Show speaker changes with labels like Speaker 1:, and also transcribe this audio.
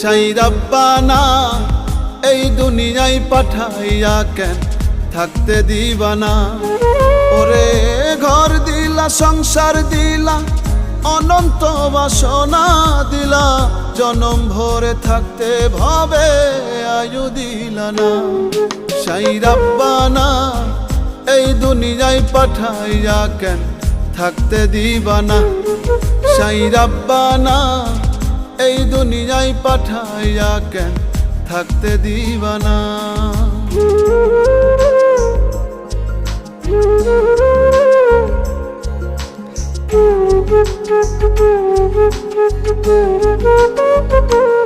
Speaker 1: সাই রাব্বানা এই দুনিয়ায় পাঠাইয়া কেন থাকতে দিবানা। ওরে ঘর দিলা, সংসার দিলা, অনন্ত বাসনা দিলা, জনম ভরে থাকতে ভাবে আয়ু দিলা না। সাই রাব্বানা এই দুনিয়ায় পাঠাইয়া কেন থাকতে দিবানা। সাই রাব্বানা এই দুনিয়ায় পাঠাইয়া কেন থাকতে দিবানা।
Speaker 2: Thank you.